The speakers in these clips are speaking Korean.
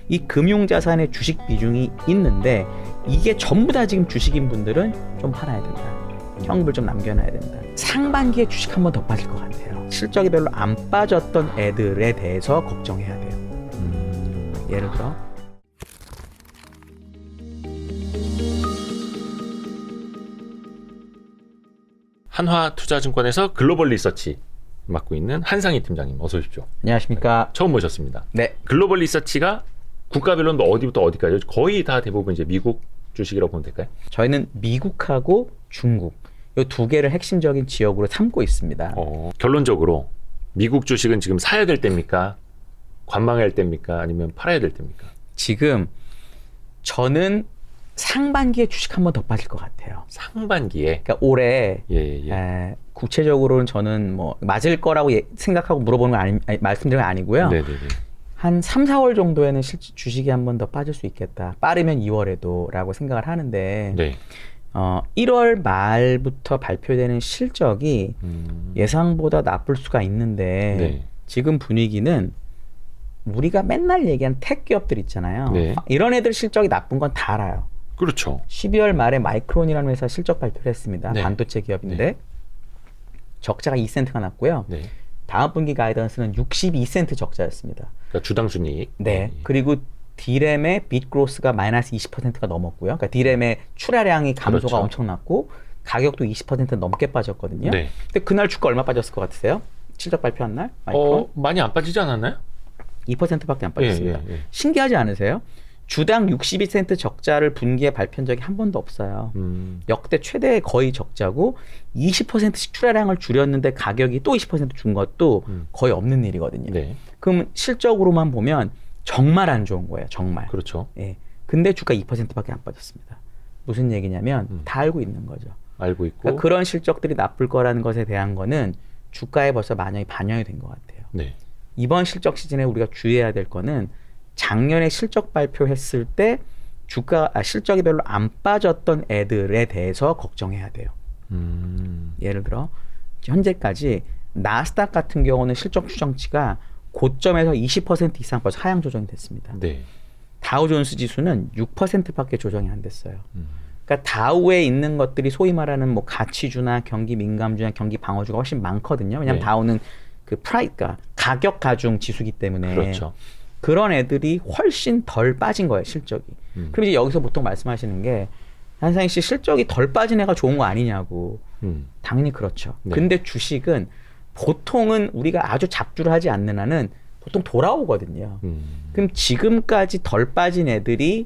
이 금융자산의 주식 비중이 있는데 이게 전부 다 지금 주식인 분들은 좀 팔아야 된다. 현금을 좀 남겨놔야 된다. 상반기에 주식 한 번 더 빠질 것 같아요. 실적이 별로 안 빠졌던 애들에 대해서 걱정해야 돼요. 예를 들어 한화투자증권에서 글로벌 리서치 맡고 있는 한상희 팀장님, 어서 오십시오. 안녕하십니까. 처음 모셨습니다. 네. 글로벌 리서치가 국가별로는 어디부터 어디까지? 거의 다 대부분 이제 미국 주식이라고 보면 될까요? 저희는 미국하고 중국 이 두 개를 핵심적인 지역으로 삼고 있습니다. 결론적으로 미국 주식은 지금 사야 될 때입니까? 관망해야 할 때입니까? 아니면 팔아야 될 때입니까? 지금 저는 상반기에 주식 한 번 더 빠질 것 같아요. 상반기에. 그러니까 올해 예. 구체적으로는 저는 뭐 맞을 거라고 생각하고 물어보는 건 말씀드리는 건 아니고요. 네네네. 한 3, 4월 정도에는 주식이 한 번 더 빠질 수 있겠다. 빠르면 2월에도 라고 생각을 하는데 네. 1월 말부터 발표되는 실적이 예상보다 나쁠 수가 있는데 네. 지금 분위기는 우리가 맨날 얘기한 택 기업들 있잖아요. 네. 이런 애들 실적이 나쁜 건 다 알아요. 그렇죠. 12월 말에 마이크론이라는 회사 실적 발표를 했습니다. 네. 반도체 기업인데 네. 적자가 2센트가 났고요. 네. 다음 분기 가이던스는 62센트 적자였습니다. 그러니까 주당 순이익. 네. 그리고 D램의 빗 그로스가 마이너스 20%가 넘었고요. 그러니까 D램의 출하량이 감소가 그렇죠. 엄청났고 가격도 20% 넘게 빠졌거든요. 네. 근데 그날 주가 얼마 빠졌을 것 같으세요? 실적 발표한 날? 마이크론? 많이 안 빠지지 않았나요? 2%밖에 안 빠졌습니다. 예. 신기하지 않으세요? 주당 62센트 적자를 분기에 발표한 적이 한 번도 없어요. 역대 최대의 거의 적자고 20%씩 출하량을 줄였는데 가격이 또 20%준 것도 거의 없는 일이거든요. 네. 그럼 실적으로만 보면 정말 안 좋은 거예요. 정말. 그렇죠. 예. 근데 주가 2%밖에 안 빠졌습니다. 무슨 얘기냐면 다 알고 있는 거죠. 알고 있고. 그러니까 그런 실적들이 나쁠 거라는 것에 대한 거는 주가에 벌써 반영이 된 것 같아요. 네. 이번 실적 시즌에 우리가 주의해야 될 거는 작년에 실적 발표했을 때 실적이 별로 안 빠졌던 애들에 대해서 걱정해야 돼요. 예를 들어 현재까지 나스닥 같은 경우는 실적 추정치가 고점에서 20% 이상 벌써 하향 조정이 됐습니다. 네. 다우존스 지수는 6%밖에 조정이 안 됐어요. 그러니까 다우에 있는 것들이 소위 말하는 뭐 가치주나 경기 민감주나 경기 방어주가 훨씬 많거든요. 왜냐하면 네. 다우는 그러니까 가격 가중 지수기 때문에 그렇죠. 그런 애들이 훨씬 덜 빠진 거예요, 실적이. 그럼 이제 여기서 보통 말씀하시는 게 한상희 씨 실적이 덜 빠진 애가 좋은 거 아니냐고. 당연히 그렇죠. 네. 근데 주식은 보통은 우리가 아주 잡주를 하지 않는 한은 보통 돌아오거든요. 그럼 지금까지 덜 빠진 애들이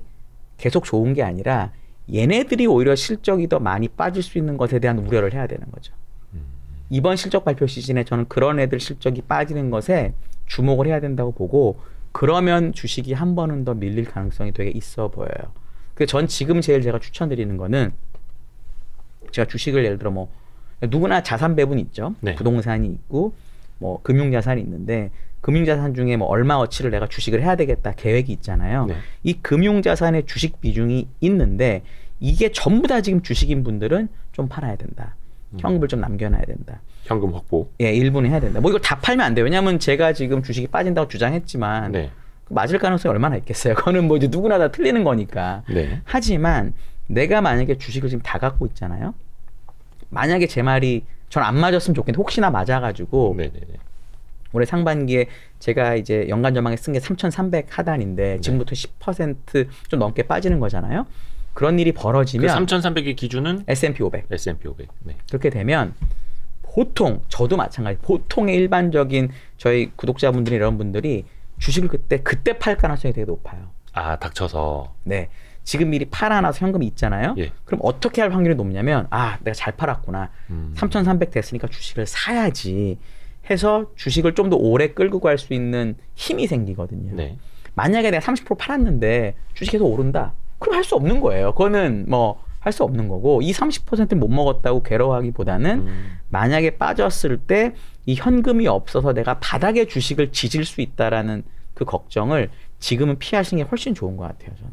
계속 좋은 게 아니라 얘네들이 오히려 실적이 더 많이 빠질 수 있는 것에 대한 우려를 해야 되는 거죠. 이번 실적 발표 시즌에 저는 그런 애들 실적이 빠지는 것에 주목을 해야 된다고 보고 그러면 주식이 한 번은 더 밀릴 가능성이 되게 있어 보여요. 그래서 전 지금 제가 추천드리는 거는 제가 주식을 예를 들어 뭐 누구나 자산 배분 있죠. 네. 부동산이 있고 뭐 금융자산이 있는데 금융자산 중에 뭐 얼마어치를 내가 주식을 해야 되겠다 계획이 있잖아요. 네. 이 금융자산의 주식 비중이 있는데 이게 전부 다 지금 주식인 분들은 좀 팔아야 된다. 현금을 좀 남겨놔야 된다. 현금 확보. 예, 일부는 해야 된다. 뭐 이걸 다 팔면 안 돼요. 왜냐하면 제가 지금 주식이 빠진다고 주장했지만 네. 맞을 가능성이 얼마나 있겠어요. 그거는 뭐 이제 누구나 다 틀리는 거니까. 네. 하지만 내가 만약에 주식을 지금 다 갖고 있잖아요. 만약에 제 말이 전 안 맞았으면 좋겠는데 혹시나 맞아가지고 네네네. 올해 상반기에 제가 이제 연간 전망에 쓴 게 3,300 하단인데 지금부터 10%좀 넘게 빠지는 거잖아요. 그런 일이 그 벌어지면 3,300의 기준은 S&P 500 S&P 500. 네. 그렇게 되면 보통 저도 마찬가지 보통의 일반적인 저희 구독자분들이 이런 분들이 주식을 그때 팔 가능성이 되게 높아요. 아, 닥쳐서. 네. 지금 미리 팔아놔서 현금이 있잖아요. 예. 그럼 어떻게 할 확률이 높냐면 내가 잘 팔았구나. 3,300 됐으니까 주식을 사야지 해서 주식을 좀 더 오래 끌고 갈 수 있는 힘이 생기거든요. 네. 만약에 내가 30% 팔았는데 주식이 계속 오른다. 그럼 할 수 없는 거예요. 그거는 뭐 할 수 없는 거고 이 30%를 못 먹었다고 괴로워하기보다는 만약에 빠졌을 때 이 현금이 없어서 내가 바닥에 주식을 지질 수 있다라는 그 걱정을 지금은 피하시는 게 훨씬 좋은 것 같아요. 저는.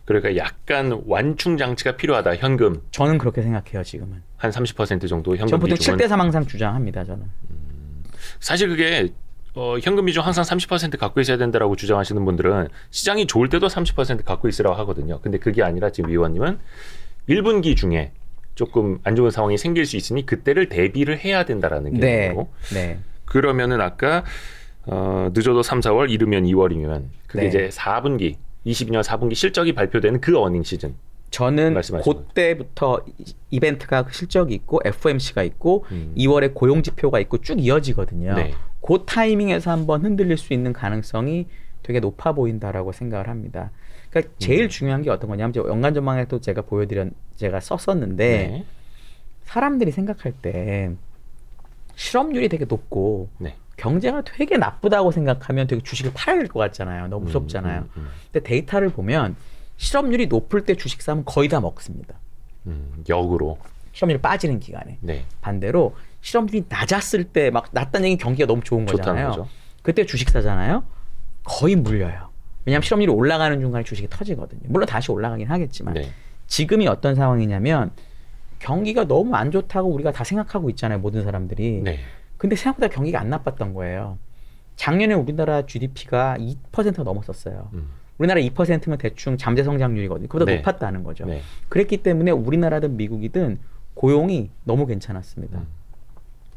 그러니까 약간 완충 장치가 필요하다. 현금 저는 그렇게 생각해요. 지금은. 한 30% 정도 현금 전 보통 비중은. 7대 3 항상 주장합니다. 저는. 사실 그게 현금 비중 항상 30% 갖고 있어야 된다라고 주장하시는 분들은 시장이 좋을 때도 30% 갖고 있으라고 하거든요. 근데 그게 아니라 지금 위원님은 1분기 중에 조금 안 좋은 상황이 생길 수 있으니 그때를 대비를 해야 된다라는 개념으로. 네. 그러면은 아까 늦어도 3, 4월, 이르면 2월이면 그게 네. 이제 4분기, 22년 4분기 실적이 발표되는 그 어닝 시즌. 저는 말씀하신 그때부터 이벤트가 실적이 있고 FOMC가 있고 2월에 고용 지표가 있고 쭉 이어지거든요. 네. 그 타이밍에서 한번 흔들릴 수 있는 가능성이 되게 높아 보인다라고 생각을 합니다. 그러니까 제일 중요한 게 어떤 거냐면 연간 전망에도 제가 썼었는데 네. 사람들이 생각할 때 실업률이 되게 높고 네. 경제가 되게 나쁘다고 생각하면 되게 주식을 팔아야 될 것 같잖아요. 너무 무섭잖아요. 근데 데이터를 보면 실업률이 높을 때 주식 사면 거의 다 먹습니다. 역으로. 실업률이 빠지는 기간에. 네. 반대로 실업률이 낮았을 때 막 낮다는 얘기는 경기가 너무 좋은 좋다는 거잖아요. 거죠. 그때 주식 사잖아요. 거의 물려요. 왜냐하면 실업률이 올라가는 중간에 주식이 터지거든요. 물론 다시 올라가긴 하겠지만 네. 지금이 어떤 상황이냐면 경기가 너무 안 좋다고 우리가 다 생각하고 있잖아요. 모든 사람들이. 네. 근데 생각보다 경기가 안 나빴던 거예요. 작년에 우리나라 GDP가 2%가 넘었었어요. 우리나라 2%면 대충 잠재 성장률이거든요. 그보다 네. 높았다는 거죠. 네. 그랬기 때문에 우리나라든 미국이든 고용이 너무 괜찮았습니다.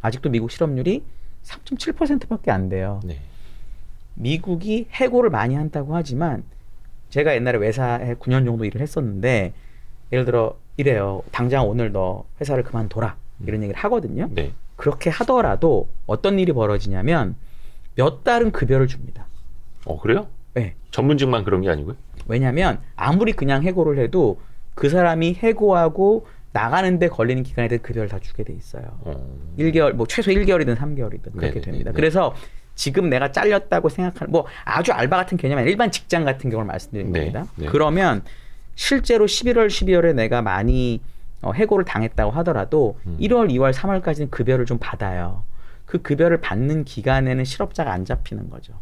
아직도 미국 실업률이 3.7%밖에 안 돼요. 네. 미국이 해고를 많이 한다고 하지만 제가 옛날에 회사에 9년 정도 일을 했었는데 예를 들어 이래요. 당장 오늘 너 회사를 그만둬라. 이런 얘기를 하거든요. 네. 그렇게 하더라도 어떤 일이 벌어지냐면 몇 달은 급여를 줍니다. 그래요? 네. 전문직만 그런 게 아니고요? 왜냐하면 아무리 그냥 해고를 해도 그 사람이 해고하고 나가는데 걸리는 기간에 대해 급여를 다 주게 돼 있어요. 1개월, 뭐 최소 1개월이든 3개월이든 그렇게 네네네. 됩니다. 네. 그래서 지금 내가 잘렸다고 생각하는 뭐 아주 알바 같은 개념이 아니라 일반 직장 같은 경우를 말씀드린 네. 겁니다. 네. 그러면 실제로 11월, 12월에 내가 많이 해고를 당했다고 하더라도 1월, 2월, 3월까지는 급여를 좀 받아요. 그 급여를 받는 기간에는 실업자가 안 잡히는 거죠.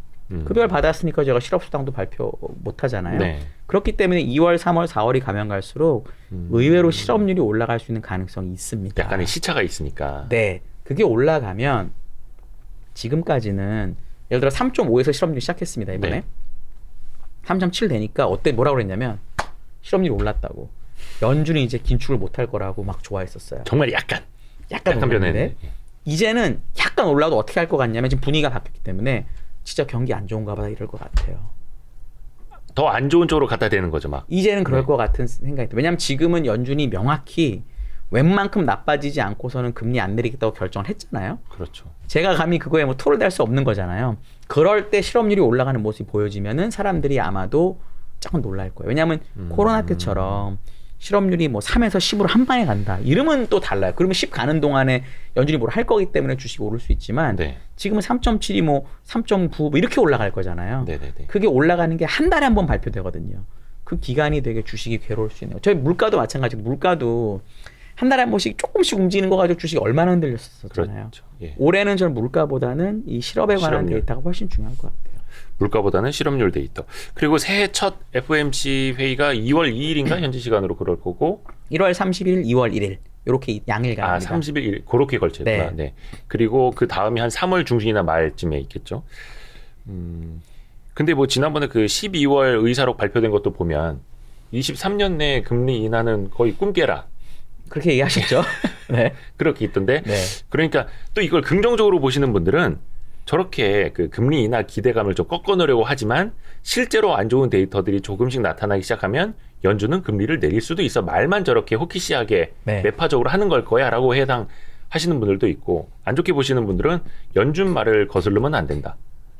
급여를 받았으니까 제가 실업수당도 발표 못 하잖아요. 네. 그렇기 때문에 2월, 3월, 4월이 가면 갈수록 의외로 실업률이 올라갈 수 있는 가능성이 있습니다. 약간의 시차가 있으니까. 네. 그게 올라가면 지금까지는 예를 들어 3.5에서 실업률이 시작했습니다. 이번에. 네. 3.7 되니까 뭐라고 그랬냐면 실업률이 올랐다고. 연준이 이제 긴축을 못할 거라고 막 좋아했었어요. 정말 약간 올랐는데 변했네. 이제는 약간 올라도 어떻게 할 것 같냐면 지금 분위기가 바뀌었기 때문에 진짜 경기 안 좋은가 보다 이럴 것 같아요. 더 안 좋은 쪽으로 갖다 대는 거죠, 막. 이제는 그럴 네. 것 같은 생각이 들어요. 왜냐하면 지금은 연준이 명확히 웬만큼 나빠지지 않고서는 금리 안 내리겠다고 결정을 했잖아요. 그렇죠. 제가 감히 그거에 뭐 토를 댈 수 없는 거잖아요. 그럴 때 실업률이 올라가는 모습이 보여지면은 사람들이 아마도 조금 놀랄 거예요. 왜냐하면 코로나 때처럼 실업률이 뭐 3에서 10으로 한 방에 간다. 이러면 또 달라요. 그러면 10 가는 동안에 연준이 뭘 할 거기 때문에 주식이 오를 수 있지만 네. 지금은 3.7이 뭐 3.9 뭐 이렇게 올라갈 거잖아요. 네네네. 그게 올라가는 게 한 달에 한 번 발표되거든요. 그 기간이 되게 주식이 괴로울 수 있네요. 저희 물가도 마찬가지고 물가도 한 달에 한 번씩 조금씩 움직이는 거 가지고 주식이 얼마나 흔들렸었잖아요. 그렇죠. 예. 올해는 저는 물가보다는 이 실업에 관한 실업률. 데이터가 훨씬 중요할 것 같아요. 물가보다는 실업률 데이터. 그리고 새해 첫 FOMC 회의가 2월 2일인가 현지 시간으로 그럴 거고 1월 30일, 2월 1일 이렇게 양일 갑니다. 30일 그렇게 걸쳐있구나. 네. 네. 그리고 그 다음이 한 3월 중순이나 말쯤에 있겠죠. 근데 뭐 지난번에 그 12월 의사록 발표된 것도 보면 23년 내 금리 인하는 거의 꿈깨라. 그렇게 얘기하셨죠? 네. 그렇게 있던데. 네. 그러니까 또 이걸 긍정적으로 보시는 분들은 저렇게 그 금리 인하 기대감을 좀 꺾어놓으려고 하지만 실제로 안 좋은 데이터들이 조금씩 나타나기 시작하면 연준은 금리를 내릴 수도 있어. 말만 저렇게 호키시하게 네. 매파적으로 하는 걸 거야 라고 해당하시는 분들도 있고, 안 좋게 보시는 분들은 연준 말을 거슬르면 안 된다.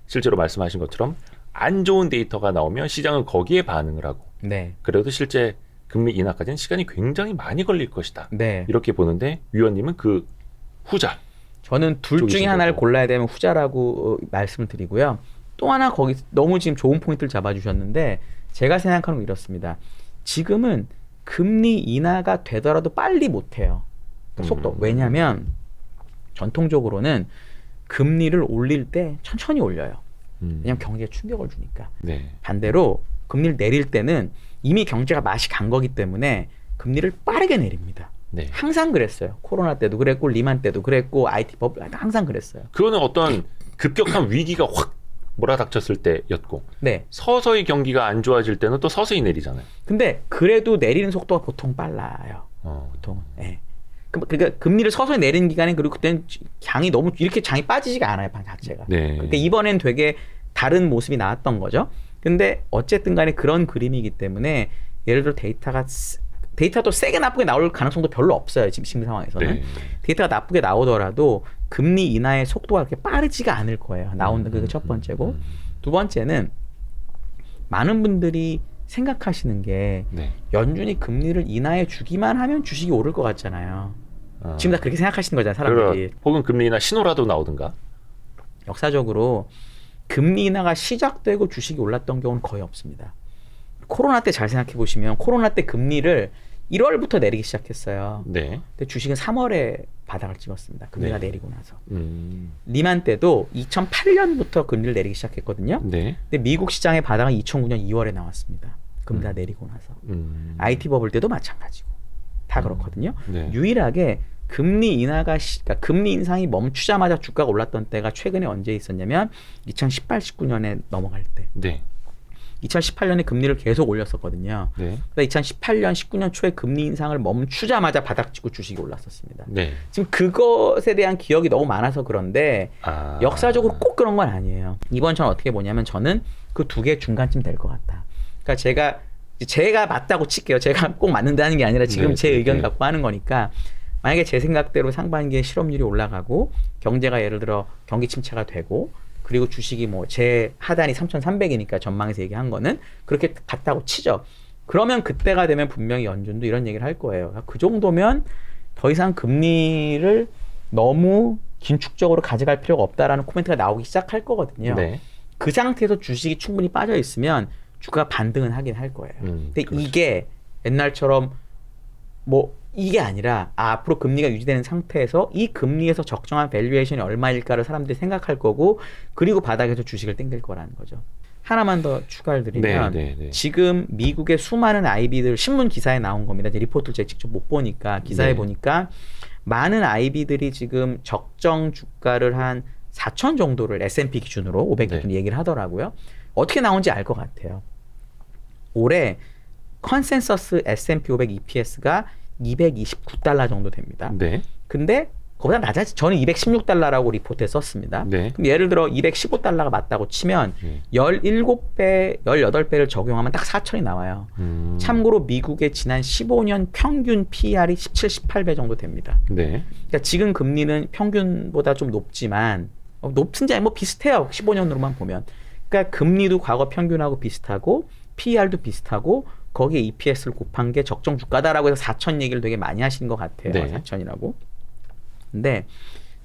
실제로 말씀하신 것처럼 안 좋은 데이터가 나오면 시장은 거기에 반응을 하고, 네. 그래도 실제 금리 인하까지는 시간이 굉장히 많이 걸릴 것이다. 네. 이렇게 보는데 위원님은 그 후자. 저는 둘 중에 쪽이신 하나를 거고. 골라야 되면 후자라고 말씀을 드리고요. 또 하나 거기 너무 지금 좋은 포인트를 잡아주셨는데 제가 생각하는 건 이렇습니다. 지금은 금리 인하가 되더라도 빨리 못해요. 속도. 왜냐하면 전통적으로는 금리를 올릴 때 천천히 올려요. 왜냐하면 경제에 충격을 주니까. 네. 반대로 금리를 내릴 때는 이미 경제가 맛이 간 거기 때문에 금리를 빠르게 내립니다. 네. 항상 그랬어요. 코로나 때도 그랬고 리만 때도 그랬고 IT 법 항상 그랬어요. 그거는 어떤 급격한 위기가 확 몰아닥쳤을 때였고 네. 서서히 경기가 안 좋아질 때는 또 서서히 내리잖아요. 근데 그래도 내리는 속도가 보통 빨라요. 보통은. 예. 그러니까 금리를 서서히 내리는 기간에 그리고 그때는 장이 너무 이렇게 장이 빠지지가 않아요, 방 자체가. 네. 그러니까 이번엔 되게 다른 모습이 나왔던 거죠. 근데 어쨌든 간에 그런 그림이기 때문에 예를 들어 데이터도 세게 나쁘게 나올 가능성도 별로 없어요. 지금 상황에서는. 네. 데이터가 나쁘게 나오더라도 금리 인하의 속도가 그렇게 빠르지가 않을 거예요. 나오는 그게 첫 번째고. 두 번째는 많은 분들이 생각하시는 게 네. 연준이 금리를 인하해 주기만 하면 주식이 오를 것 같잖아요. 지금 다 그렇게 생각하시는 거잖아요, 사람들이. 혹은 금리 인하 신호라도 나오든가. 역사적으로 금리 인하가 시작되고 주식이 올랐던 경우는 거의 없습니다. 코로나 때 잘 생각해 보시면 코로나 때 금리를 1월부터 내리기 시작했어요. 네. 근데 주식은 3월에 바닥을 찍었습니다. 금리가 네. 내리고 나서. 음. 리만 때도 2008년부터 금리를 내리기 시작했거든요. 네. 근데 미국 시장의 바닥은 2009년 2월에 나왔습니다. 금리가 내리고 나서. IT 버블 때도 마찬가지고. 다 그렇거든요. 네. 유일하게 금리 인하가 그러니까 금리 인상이 멈추자마자 주가가 올랐던 때가 최근에 언제 있었냐면 2018, 19년에 넘어갈 때. 네. 2018년에 금리를 계속 올렸었거든요. 네. 근데 2018년, 19년 초에 금리 인상을 멈추자마자 바닥 찍고 주식이 올랐었습니다. 네. 지금 그것에 대한 기억이 너무 많아서 그런데 아. 역사적으로 꼭 그런 건 아니에요. 이번 저는 어떻게 보냐면 저는 그 두 개 중간쯤 될 것 같다. 그러니까 제가 맞다고 칠게요. 제가 꼭 맞는다는 게 아니라 지금 네, 제 네, 의견 네. 갖고 하는 거니까 만약에 제 생각대로 상반기에 실업률이 올라가고 경제가 예를 들어 경기 침체가 되고 그리고 주식이 뭐 제 하단이 3,300이니까 전망에서 얘기한 거는 그렇게 갔다고 치죠. 그러면 그때가 되면 분명히 연준도 이런 얘기를 할 거예요. 그 정도면 더 이상 금리를 너무 긴축적으로 가져갈 필요가 없다라는 코멘트가 나오기 시작할 거거든요. 네. 그 상태에서 주식이 충분히 빠져 있으면 주가가 반등은 하긴 할 거예요. 근데 그렇죠. 이게 옛날처럼 뭐 이게 아니라 앞으로 금리가 유지되는 상태에서 이 금리에서 적정한 밸류에이션이 얼마일까를 사람들이 생각할 거고 그리고 바닥에서 주식을 땡길 거라는 거죠. 하나만 더 추가를 드리면 네. 지금 미국의 수많은 IB들 신문 기사에 나온 겁니다. 이제 리포트를 제가 직접 못 보니까 기사에 네. 보니까 많은 IB들이 지금 적정 주가를 한 4천 정도를 S&P 기준으로 500 기준 네. 얘기를 하더라고요. 어떻게 나온지 알 것 같아요. 올해 컨센서스 S&P 500 EPS가 229달러 정도 됩니다. 네. 근데 그보다 낮아지. 저는 216달러라고 리포트에 썼습니다. 네. 그럼 예를 들어 215달러가 맞다고 치면 17배, 18배를 적용하면 딱 4천이 나와요. 참고로 미국의 지난 15년 평균 PER이 17, 18배 정도 됩니다. 네. 그러니까 지금 금리는 평균보다 좀 높지만 높은지 아니 뭐 비슷해요. 15년으로만 보면. 그러니까 금리도 과거 평균하고 비슷하고 PER도 비슷하고 거기에 EPS를 곱한 게 적정 주가다라고 해서 4천 얘기를 되게 많이 하시는 것 같아요. 네. 4천이라고. 근데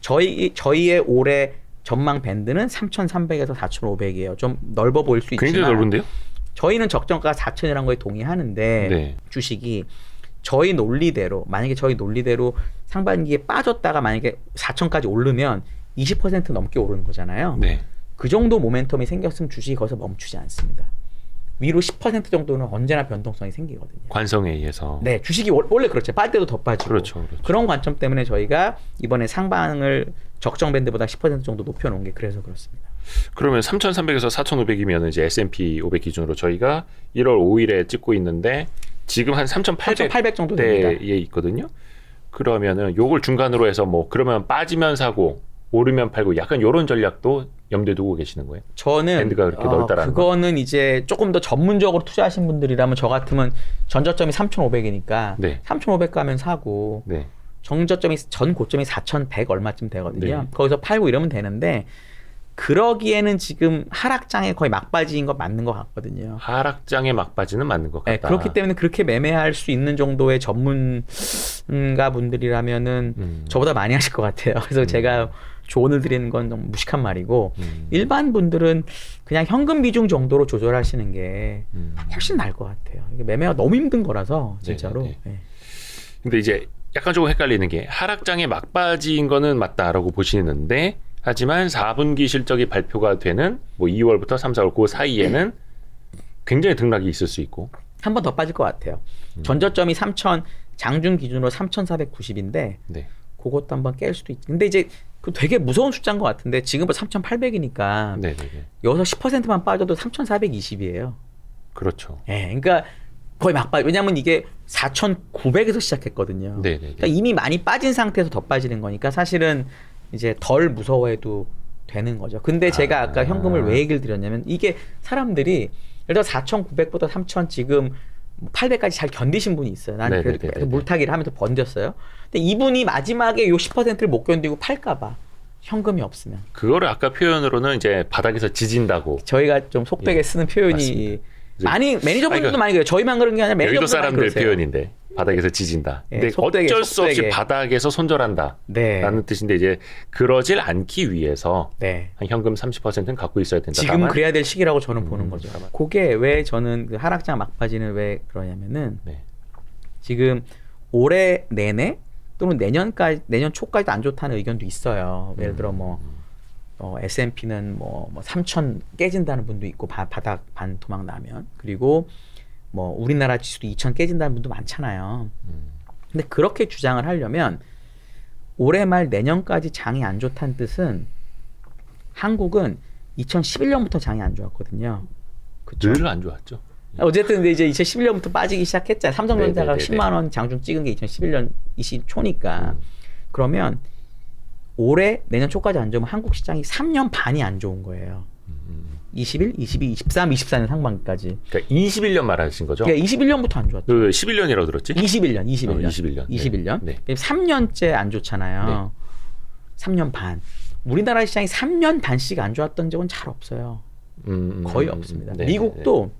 저희의 올해 전망 밴드는 3,300에서 4,500이에요. 좀 넓어 보일 수 있지만 굉장히 넓은데요? 저희는 적정가가 4,000이라는 거에 동의하는데 네. 주식이 저희 논리대로 만약에 저희 논리대로 상반기에 빠졌다가 만약에 4,000까지 오르면 20% 넘게 오르는 거잖아요. 네. 그 정도 모멘텀이 생겼으면 주식이 거기서 멈추지 않습니다. 위로 10% 정도는 언제나 변동성이 생기거든요. 관성에 의해서. 네, 주식이 원래 그렇죠. 빠질 때도 더 빠지고. 그렇죠. 그런 관점 때문에 저희가 이번에 상방을 적정 밴드보다 10% 정도 높여놓은 게 그래서 그렇습니다. 그러면 3,300에서 4,500이면 이제 S&P 500 기준으로 저희가 1월 5일에 찍고 있는데 지금 한 3,800 정도 됩니다. 대에 있거든요. 그러면은 요걸 중간으로 해서 뭐 그러면 빠지면 사고 오르면 팔고 약간 요런 전략도 염두에 두고 계시는 거예요? 저는 밴드가 그렇게 넓다라는 그거는 이제 조금 더 전문적으로 투자하신 분들이라면 저 같으면 전저점이 3,500이니까 네. 3,500 가면 사고 네. 전 고점이 4,100 얼마쯤 되거든요. 네. 거기서 팔고 이러면 되는데 그러기에는 지금 하락장에 거의 막바지인 거 맞는 것 같거든요. 하락장에 막바지는 맞는 것 같다. 네, 그렇기 때문에 그렇게 매매할 수 있는 정도의 전문가 분들이라면은 저보다 많이 하실 것 같아요. 그래서 제가 조언을 드리는 건 너무 무식한 말이고 일반 분들은 그냥 현금 비중 정도로 조절하시는 게 훨씬 나을 것 같아요. 이게 매매가 너무 힘든 거라서 진짜로. 네. 네. 근데 이제 약간 조금 헷갈리는 게 하락장에 막바지인 거는 맞다라고 보시는데 하지만 4분기 실적이 발표가 되는 뭐 2월부터 3, 4월 그 사이에는 굉장히 등락이 있을 수 있고 한 번 더 빠질 것 같아요. 전저점이 3,000 장중 기준으로 3,490인데 네. 그것도 한번 깰 수도 있지. 근데 이제 그 되게 무서운 숫자인 것 같은데 지금은 3,800이니까 네네네. 여기서 10%만 빠져도 3,420이에요. 그렇죠. 예, 그러니까 거의 막빠. 왜냐하면 이게 4,900에서 시작했거든요. 네네네. 그러니까 이미 많이 빠진 상태에서 더 빠지는 거니까 사실은 이제 덜 무서워해도 되는 거죠. 근데 제가 아까 현금을 왜 얘기를 드렸냐면 이게 사람들이 예를 들어 4,900보다 3,000 지금 800까지 잘 견디신 분이 있어요. 나는 그래도 네네네네. 계속 물타기를 하면서 버텼어요. 근데 이분이 마지막에 요 10%를 못 견디고 팔까봐 현금이 없으면 그거를 아까 표현으로는 이제 바닥에서 지진다고. 저희가 좀 속되게 예, 쓰는 표현이 맞습니다. 많이 매니저분들도 아니, 많이 그래요. 저희만 그런 게 아니라 여의도 매니저분들 많이 사람들 그러세요. 표현인데 바닥에서 지진다. 예, 근데 속되게, 어쩔 수 없이 속되게. 바닥에서 손절한다. 네. 라는 뜻인데 이제 그러질 않기 위해서 네. 한 현금 30%는 갖고 있어야 된다. 지금 다만 그래야 될 시기라고 저는 보는 거죠. 그게 왜 저는 그 하락장 막바지는 왜 그러냐면은 네. 지금 올해 내내 또는 내년 초까지도 안 좋다는 의견도 있어요. 예를 들어 뭐 S&P는 뭐 3,000 깨진다는 분도 있고 바닥 반 토막 나면 그리고 뭐 우리나라 지수도 2,000 깨진다는 분도 많잖아요. 근데 그렇게 주장을 하려면 올해 말 내년까지 장이 안 좋다는 뜻은 한국은 2011년부터 장이 안 좋았거든요. 그쵸? 늘 안 좋았죠. 어쨌든 근데 이제 2011년부터 빠지기 시작했잖아요. 삼성전자가 네네네네. 10만 원 장중 찍은 게 2011년 초니까. 그러면 올해 내년 초까지 안 좋으면 한국 시장이 3년 반이 안 좋은 거예요. 21, 22, 23, 24년 상반기까지. 그러니까 21년 말하신 거죠? 그러니까 21년부터 안 좋았죠. 그 11년이라고 들었지? 21년. 21년. 네. 3년째 안 좋잖아요. 3년 반. 우리나라 시장이 3년 반씩 안 좋았던 적은 잘 없어요. 거의 없습니다. 네, 미국도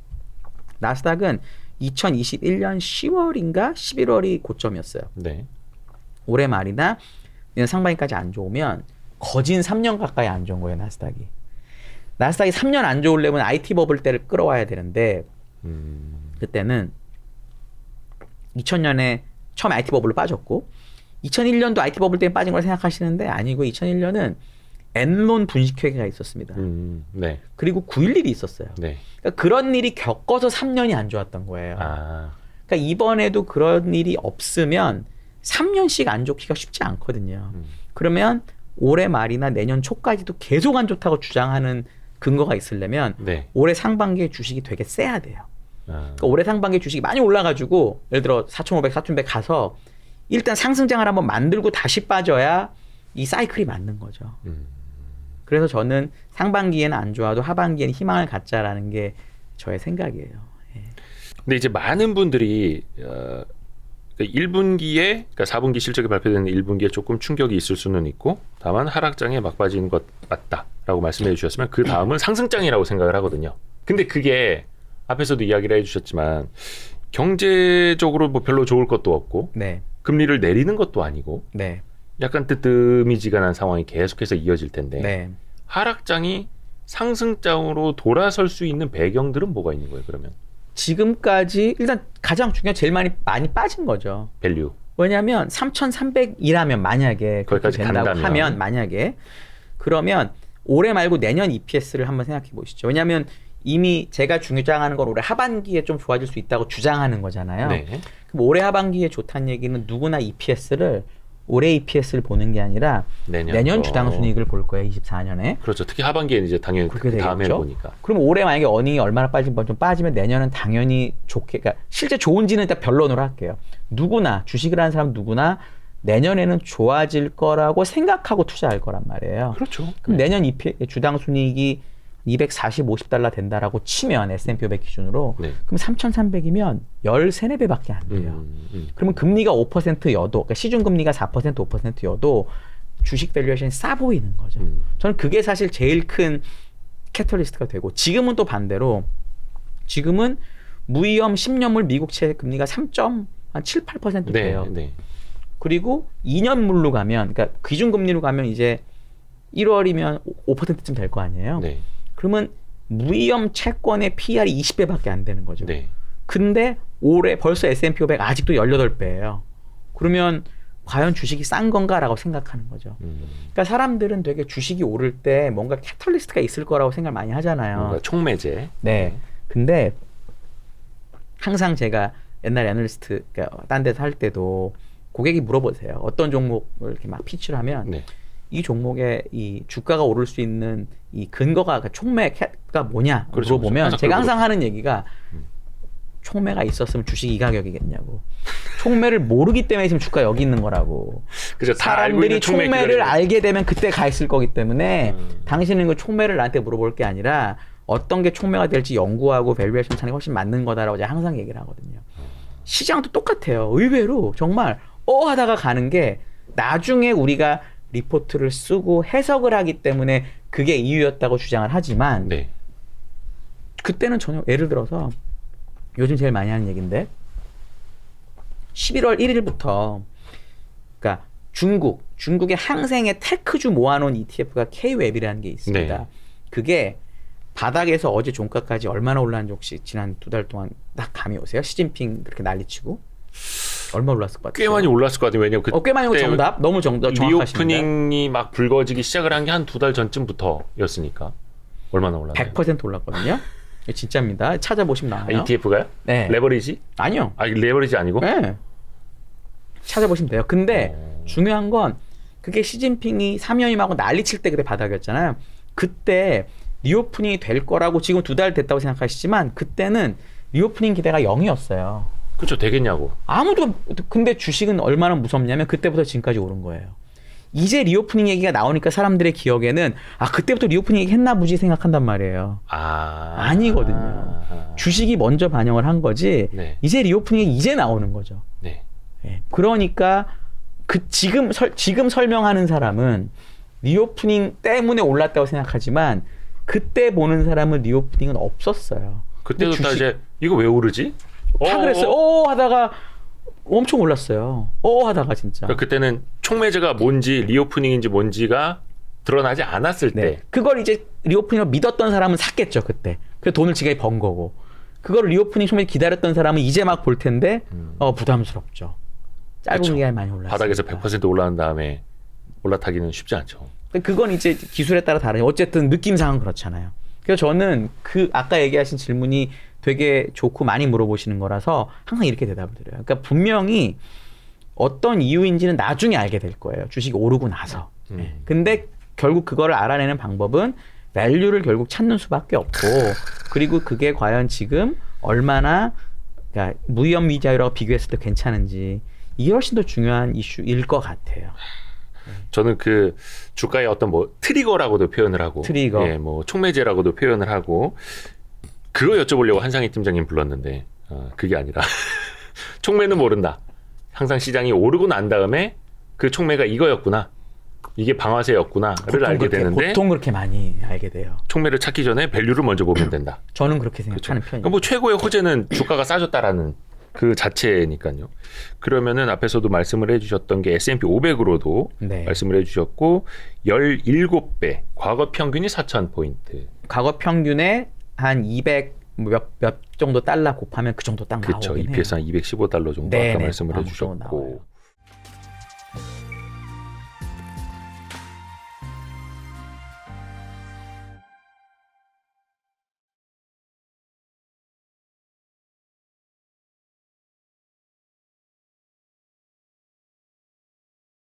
나스닥은 2021년 10월인가 11월이 고점이었어요. 네. 올해 말이나 내년 상반기까지 안 좋으면 거진 3년 가까이 안 좋은 거예요. 나스닥이 3년 안 좋으려면 IT 버블 때를 끌어와야 되는데 그때는 2000년에 처음에 IT 버블로 빠졌고 2001년도 IT 버블 때문에 빠진 걸 생각하시는데 아니고 2001년은 엔론 분식회계가 있었습니다. 네. 그리고 9.11이 있었어요. 네. 그러니까 그런 일이 겪어서 3년이 안 좋았던 거예요. 아. 그러니까 이번에도 그런 일이 없으면 3년씩 안 좋기가 쉽지 않거든요. 그러면 올해 말이나 내년 초까지도 계속 안 좋다고 주장하는 근거가 있으려면 네. 올해 상반기에 주식이 되게 세야 돼요. 아. 그러니까 올해 상반기에 주식이 많이 올라가지고 예를 들어 4,500, 4,100 가서 일단 상승장을 한번 만들고 다시 빠져야 이 사이클이 맞는 거죠. 그래서 저는 상반기에는 안 좋아도 하반기에는 희망을 갖자라는 게 저의 생각이에요. 예. 근데 이제 많은 분들이 1분기에 그러니까 4분기 실적이 발표되는 1분기에 조금 충격이 있을 수는 있고 다만 하락장에 막 빠지는 것 맞다라고 말씀해 주셨으면 그 다음은 상승장이라고 생각을 하거든요. 근데 그게 앞에서도 이야기를 해주셨지만 경제적으로 뭐 별로 좋을 것도 없고 네. 금리를 내리는 것도 아니고 네. 약간 뜨뜨미지근한 상황이 계속해서 이어질 텐데 네. 하락장이 상승장으로 돌아설 수 있는 배경들은 뭐가 있는 거예요? 그러면 지금까지 일단 가장 중요한 제일 많이 빠진 거죠. 밸류. 왜냐하면 3,300이라면 만약에 그렇게 거기까지 된다고 간다면. 하면 만약에 그러면 올해 말고 내년 EPS를 한번 생각해 보시죠. 왜냐하면 이미 제가 주장하는 건 올해 하반기에 좀 좋아질 수 있다고 주장하는 거잖아요. 네. 그럼 올해 하반기에 좋다는 얘기는 누구나 EPS를 올해 EPS를 보는 게 아니라 내년 주당 순이익을 볼 거예요. 24년에. 그렇죠. 특히 하반기에는 이제 당연히 그렇게 그 다음에 되겠죠. 보니까. 그럼 올해 만약에 어닝이 얼마나 빠지면 좀 빠지면 내년은 당연히 좋게, 그러니까 실제 좋은지는 일단 변론으로 할게요. 누구나 주식을 하는 사람 누구나 내년에는 좋아질 거라고 생각하고 투자할 거란 말이에요. 그렇죠. 그럼 내년 주당 순이익이 240, 50달러 된다라고 치면 S&P 500 기준으로 네. 그럼 3,300이면 13, 4배밖에 안 돼요. 그러면 금리가 5%여도 그러니까 시중 금리가 4%, 5%여도 주식 밸류에이션이 싸 보이는 거죠. 저는 그게 사실 제일 큰 캐털리스트가 되고 지금은 또 반대로 지금은 무위험 10년물 미국채 금리가 3.7, 8% 돼요. 네. 그리고 2년물로 가면 그러니까 기준금리로 가면 이제 1월이면 5%쯤 될 거 아니에요. 네. 그러면 무위험 채권의 PR이 20배밖에 안 되는 거죠. 네. 근데 올해 벌써 S&P 500 아직도 18배예요. 그러면 과연 주식이 싼 건가라고 생각하는 거죠. 그러니까 사람들은 되게 주식이 오를 때 뭔가 캐털리스트가 있을 거라고 생각 많이 하잖아요. 뭔가 촉매제. 네. 근데 항상 제가 옛날 애널리스트 그러니까 딴 데서 할 때도 고객이 물어보세요. 어떤 종목을 이렇게 막 피치를 하면 네. 이 종목의 이 주가가 오를 수 있는 이 근거가 촉매가 뭐냐 그렇죠, 물어보면 그렇죠. 제가 항상 하는 얘기가 촉매가 있었으면 주식이 이 가격이겠냐고. 촉매를 모르기 때문에 지금 주가 여기 있는 거라고. 그죠. 다 알고 사람들이 있는 촉매 촉매를 기다리고. 알게 되면 그때 가 있을 거기 때문에 당신은 그 촉매를 나한테 물어볼 게 아니라 어떤 게 촉매가 될지 연구하고 밸류에이션 차이 훨씬 맞는 거다라고 제가 항상 얘기를 하거든요. 시장도 똑같아요. 의외로 정말 하다가 가는 게 나중에 우리가 리포트를 쓰고 해석을 하기 때문에 그게 이유였다고 주장을 하지만 네. 그때는 전혀 예를 들어서 요즘 제일 많이 하는 얘기인데 11월 1일부터 그러니까 중국의 항생의 테크주 모아놓은 ETF가 K-웹이라는 게 있습니다. 네. 그게 바닥에서 어제 종가까지 얼마나 올랐는지 혹시 지난 2달 동안 딱 감이 오세요? 시진핑 그렇게 난리치고 얼마 올랐을 것 같아요? 꽤 많이 올랐을 것 같아요. 왜냐면 꽤 많이 그때 정답 너무 정확하십니다. 리오프닝이 막 불거지기 시작을 한 게 한 2달 전쯤부터였으니까 얼마나 올랐나요? 100% 올랐거든요. 이게 진짜입니다. 찾아보시면 나와요. ETF가요? 네. 레버리지? 아니요. 아, 레버리지 아니고? 네. 찾아보시면 돼요. 근데 중요한 건 그게 시진핑이 3연임하고 난리칠 때 그때 바닥이었잖아요. 그때 리오프닝이 될 거라고 지금 2달 됐다고 생각하시지만 그때는 리오프닝 기대가 0이었어요. 그렇죠. 되겠냐고. 아무도 근데 주식은 얼마나 무섭냐면 그때부터 지금까지 오른 거예요. 이제 리오프닝 얘기가 나오니까 사람들의 기억에는 그때부터 리오프닝 얘기 했나 보지 생각한단 말이에요. 아니거든요. 주식이 먼저 반영을 한 거지. 네. 이제 리오프닝이 이제 나오는 거죠. 네. 예. 그러니까 지금 설명하는 사람은 리오프닝 때문에 올랐다고 생각하지만 그때 보는 사람은 리오프닝은 없었어요. 그때도 다 이제 이거 왜 오르지? 다 그랬어요. 하다가 엄청 올랐어요. 하다가 진짜. 그러니까 그때는 촉매제가 뭔지 리오프닝인지 뭔지가 드러나지 않았을 네. 때. 그걸 이제 리오프닝을 믿었던 사람은 샀겠죠 그때. 그래서 돈을 지가 번 거고. 그걸 리오프닝 촉매 기다렸던 사람은 이제 막 볼 텐데 부담스럽죠. 짧은 그쵸. 기간에 많이 올랐어요. 바닥에서 100% 올라간 다음에 올라타기는 쉽지 않죠. 그건 이제 기술에 따라 다르니 어쨌든 느낌상은 그렇잖아요. 그래서 저는 아까 얘기하신 질문이 되게 좋고 많이 물어보시는 거라서 항상 이렇게 대답을 드려요. 그러니까 분명히 어떤 이유인지는 나중에 알게 될 거예요. 주식이 오르고 나서. 근데 결국 그거를 알아내는 방법은 밸류를 결국 찾는 수밖에 없고 그리고 그게 과연 지금 얼마나 그러니까 무위험 미자유라고 비교했을 때 괜찮은지 이게 훨씬 더 중요한 이슈일 것 같아요. 저는 그 주가의 어떤 뭐 트리거라고도 표현을 하고, 트리거. 예, 뭐 촉매제라고도 표현을 하고, 그거 여쭤보려고 한상희 팀장님 불렀는데 그게 아니라 촉매는 모른다. 항상 시장이 오르고 난 다음에 그 촉매가 이거였구나, 이게 방아쇠였구나를 알게 되는데 보통 그렇게 많이 알게 돼요. 촉매를 찾기 전에 밸류를 먼저 보면 된다. 저는 그렇게 생각하는 편이에요. 그러니까 뭐 최고의 호재는 주가가 싸졌다라는 그 자체니까요. 그러면은 앞에서도 말씀을 해주셨던 게 S&P 500으로도 네. 말씀을 해주셨고 17배, 과거 평균이 4,000포인트. 과거 평균에 한 200 몇 정도 달러 곱하면 그 정도 딱 그렇죠. 나오긴 해요. EPS 한 215달러 정도 네네. 아까 말씀을 아무 정도 해주셨고 나와요.